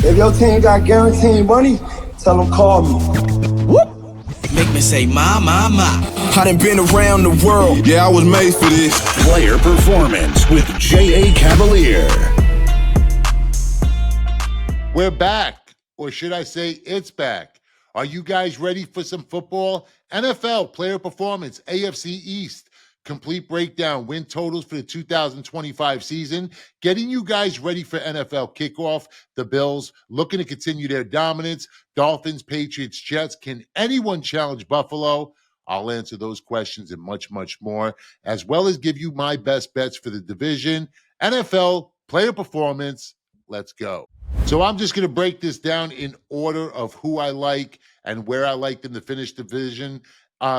If your team got guaranteed money, tell them call me. Whoop. Make me say, my. I done been around the world. Yeah, I was made for this. Player Performance with J.A. Cavalier. We're back, or should I say it's back. Are you guys ready for some football? NFL Player Performance, AFC East. Complete breakdown, win totals for the 2025 season, getting you guys ready for NFL kickoff. The Bills looking to continue their dominance. Dolphins, Patriots, Jets. Can anyone challenge Buffalo? I'll answer those questions and much, much more, as well as give you my best bets for the division. NFL Player Performance, let's go. So I'm just going to break this down in order of who I like and where I like them to finish division.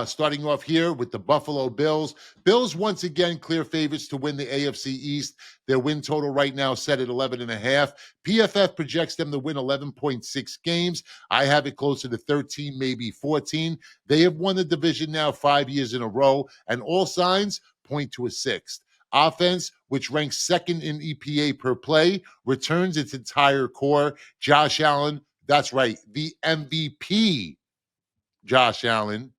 Starting off here with the Buffalo Bills. Bills, once again, clear favorites to win the AFC East. Their win total right now set at 11.5. PFF projects them to win 11.6 games. I have it closer to 13, maybe 14. They have won the division now 5 years in a row, and all signs point to a sixth. Offense, which ranks second in EPA per play, returns its entire core. Josh Allen, that's right, the MVP, Josh Allen.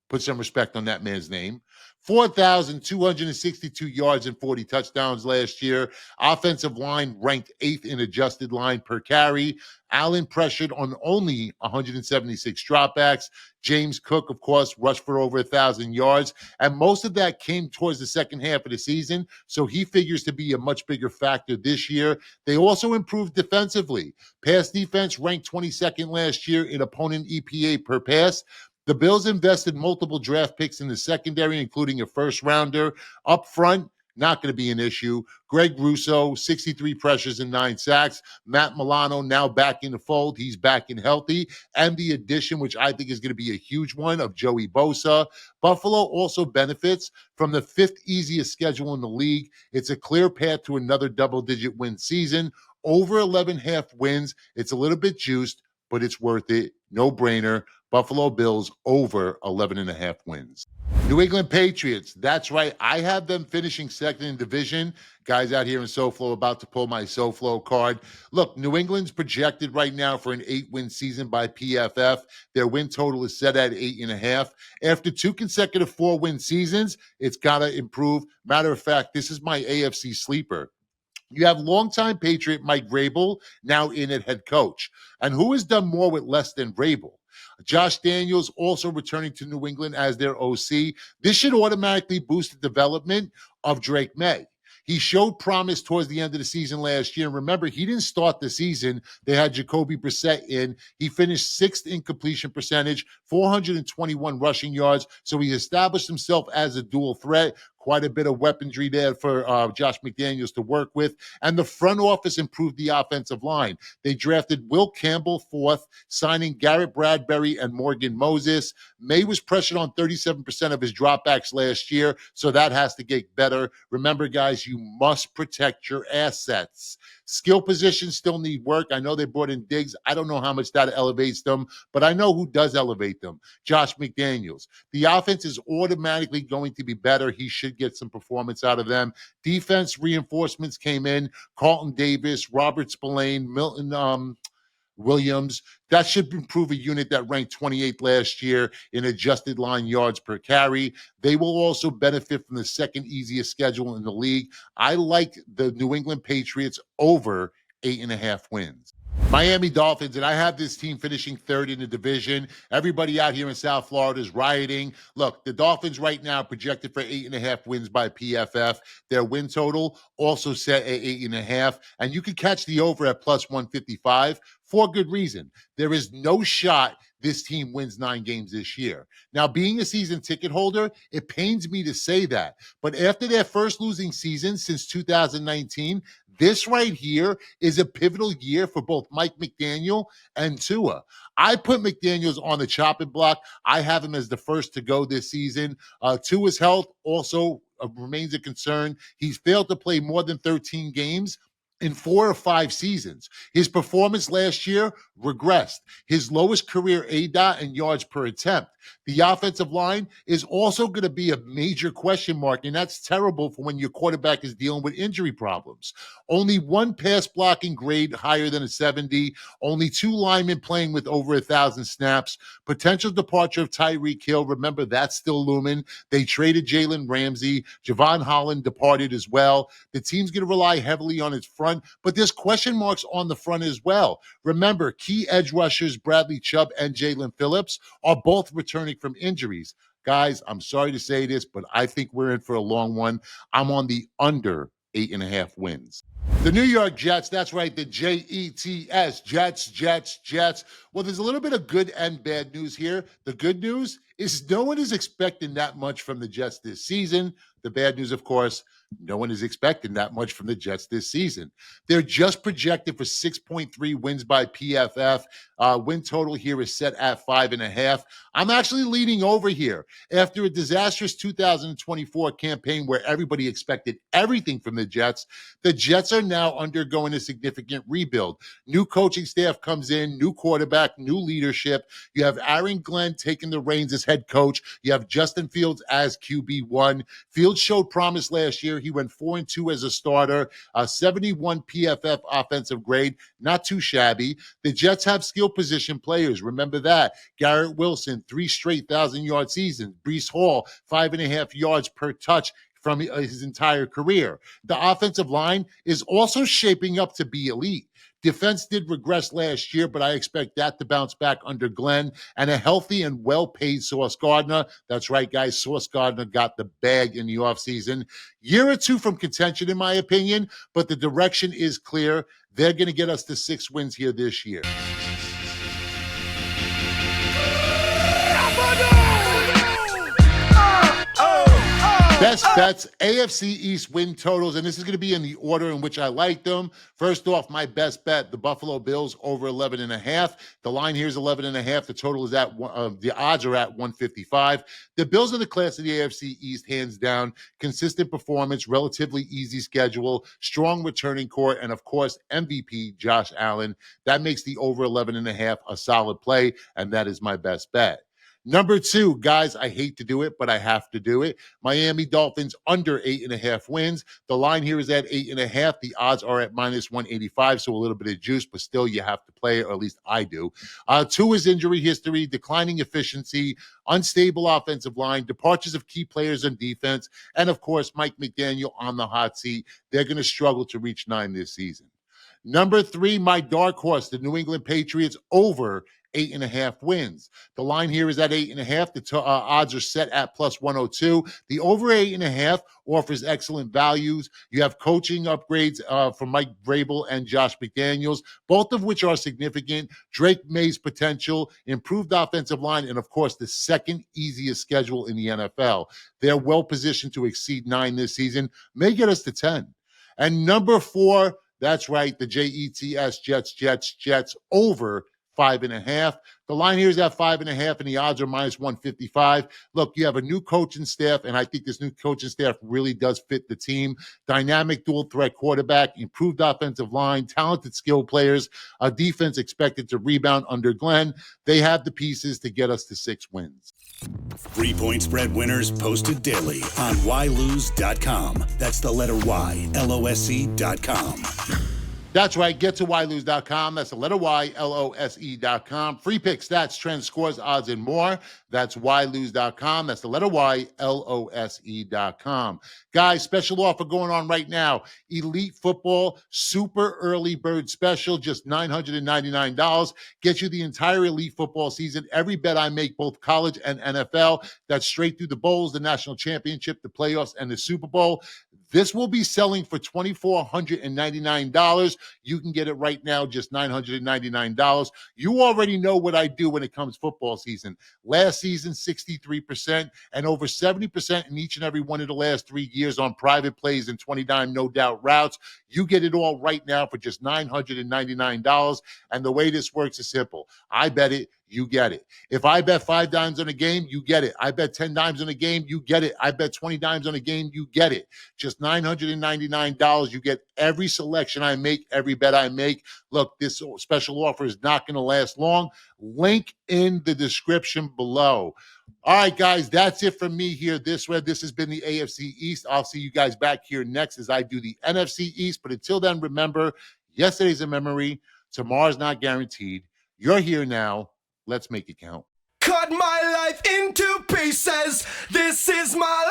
Put some respect on that man's name. 4,262 yards and 40 touchdowns last year. Offensive line ranked 8th in adjusted line per carry. Allen pressured on only 176 dropbacks. James Cook, of course, rushed for over 1,000 yards. And most of that came towards the second half of the season. So he figures to be a much bigger factor this year. They also improved defensively. Pass defense ranked 22nd last year in opponent EPA per pass. The Bills invested multiple draft picks in the secondary, including a first-rounder. Up front, not going to be an issue. Greg Russo, 63 pressures and 9 sacks. Matt Milano now back in the fold. He's back and healthy. And the addition, which I think is going to be a huge one, of Joey Bosa. Buffalo also benefits from the 5th easiest schedule in the league. It's a clear path to another double-digit win season. Over 11.5 wins. It's a little bit juiced, but it's worth it. No brainer. Buffalo Bills over 11.5 wins. New England Patriots. That's right. I have them finishing second in division. Guys out here in SoFlo about to pull my SoFlo card. Look, New England's projected right now for an 8-win season by PFF. Their win total is set at 8.5. After 2 consecutive 4-win seasons, it's got to improve. Matter of fact, this is my AFC sleeper. You have longtime Patriot Mike Vrabel now in at head coach. And who has done more with less than Vrabel? Josh Daniels also returning to New England as their OC. This should automatically boost the development of Drake May. He showed promise towards the end of the season last year. And remember, he didn't start the season. They had Jacoby Brissett in. He finished 6th in completion percentage, 421 rushing yards. So he established himself as a dual threat. Quite a bit of weaponry there for Josh McDaniels to work with. And the front office improved the offensive line. They drafted Will Campbell 4th, signing Garrett Bradbury and Morgan Moses. May was pressured on 37% of his dropbacks last year, so that has to get better. Remember, guys, you must protect your assets. Skill positions still need work. I know they brought in Diggs. I don't know how much that elevates them, but I know who does elevate them. Josh McDaniels. The offense is automatically going to be better. He should get some performance out of them. Defense reinforcements came in. Carlton Davis, Robert Spillane, Milton Williams. That should improve a unit that ranked 28th last year in adjusted line yards per carry. They will also benefit from the second easiest schedule in the league. I like the New England Patriots over 8.5 wins. Miami Dolphins, and I have this team finishing 3rd in the division. Everybody out here in South Florida is rioting. Look, the Dolphins right now projected for 8.5 wins by PFF. Their win total also set at 8.5, and you can catch the over at plus 155 for good reason. There is no shot this team wins 9 games this year. Now, being a season ticket holder, it pains me to say that. But after their first losing season since 2019, this right here is a pivotal year for both Mike McDaniel and Tua. I put McDaniels on the chopping block. I have him as the first to go this season. Tua's health also remains a concern. He's failed to play more than 13 games in 4 or 5 seasons. His performance last year regressed. His lowest career ADOT and yards per attempt. The offensive line is also going to be a major question mark, and that's terrible for when your quarterback is dealing with injury problems. Only one pass blocking grade higher than a 70, only 2 linemen playing with over 1,000 snaps, potential departure of Tyreek Hill. Remember, that's still looming. They traded Jalen Ramsey. Javon Holland departed as well. The team's going to rely heavily on its front, but there's question marks on the front as well. Remember, key edge rushers Bradley Chubb and Jalen Phillips are both returning from injuries. Guys, I'm sorry to say this, but I think we're in for a long one. I'm on the under 8.5 wins. The New York Jets, that's right, the Jets, Jets. Well, there's a little bit of good and bad news here. The good news is no one is expecting that much from the Jets this season. The bad news, of course, no one is expecting that much from the Jets this season. They're just projected for 6.3 wins by PFF. Win total here is set at 5.5. I'm actually leaning over here. After a disastrous 2024 campaign where everybody expected everything from the Jets are now undergoing a significant rebuild. New coaching staff comes in, new quarterback, new leadership. You have Aaron Glenn taking the reins as head coach. You have Justin Fields as QB1. Fields showed promise last year. He went 4-2 as a starter, a 71 PFF offensive grade, not too shabby. The Jets have skill position players. Remember that. Garrett Wilson, 3 straight 1,000-yard seasons. Breece Hall, 5.5 yards per touch from his entire career. The offensive line is also shaping up to be elite. Defense did regress last year, but I expect that to bounce back under Glenn and a healthy and well-paid Sauce Gardner. That's right, guys. Sauce Gardner got the bag in the offseason. Year or two from contention, in my opinion, but the direction is clear. They're going to get us to 6 wins here this year. Best bets, AFC East win totals, and this is going to be in the order in which I like them. First off, my best bet, the Buffalo Bills over 11.5. The line here is 11.5. The total is at the odds are at 155. The Bills are the class of the AFC East, hands down. Consistent performance, relatively easy schedule, strong returning core, and of course, MVP Josh Allen. That makes the over 11.5 a solid play, and that is my best bet. Number 2, guys, I hate to do it, but I have to do it. Miami Dolphins under 8.5 wins. The line here is at 8.5. The odds are at minus 185, so a little bit of juice, but still you have to play it, or at least I do. 2 is injury history, declining efficiency, unstable offensive line, departures of key players on defense, and of course, Mike McDaniel on the hot seat. They're going to struggle to reach 9 this season. Number 3, my dark horse, the New England Patriots over 8.5 wins. The line here is at 8.5. The odds are set at plus 102. The over 8.5 offers excellent values. You have coaching upgrades from Mike Vrabel and Josh McDaniels, both of which are significant. Drake May's potential, improved offensive line, and of course, the second easiest schedule in the NFL. They're well positioned to exceed 9 this season, may get us to 10. And number 4, that's right, the Jets over 5.5. The line here is at 5.5, and the odds are minus 155. Look, you have a new coaching staff, and I think this new coaching staff really does fit the team. Dynamic dual threat quarterback, improved offensive line, talented skill players, a defense expected to rebound under Glenn. They have the pieces to get us to 6 wins. 3-point spread winners posted daily on ylose.com. That's the letter Y, LOSE.com. That's right. Get to ylose.com. That's the letter Y, LOSE.com. Free picks, stats, trends, scores, odds, and more. That's ylose.com. That's the letter Y, LOSE.com. Guys, special offer going on right now. Elite Football Super Early Bird Special, just $999. Gets you the entire Elite Football season. Every bet I make, both college and NFL. That's straight through the bowls, the national championship, the playoffs, and the Super Bowl. This will be selling for $2,499. You can get it right now, just $999. You already know what I do when it comes football season. Last season, 63%, and over 70% in each and every one of the last 3 years on private plays and 20-dime no-doubt routes. You get it all right now for just $999. And the way this works is simple. I bet it. you get it. If I bet 5 dimes on a game, you get it. I bet 10 dimes on a game, you get it. I bet 20 dimes on a game, you get it. Just $999. You get every selection I make, every bet I make. Look, this special offer is not going to last long. Link in the description below. All right, guys, that's it from me here. This has been the AFC East. I'll see you guys back here next as I do the NFC East. But until then, remember, yesterday's a memory. Tomorrow's not guaranteed. You're here now. Let's make it count. Cut my life into pieces. This is my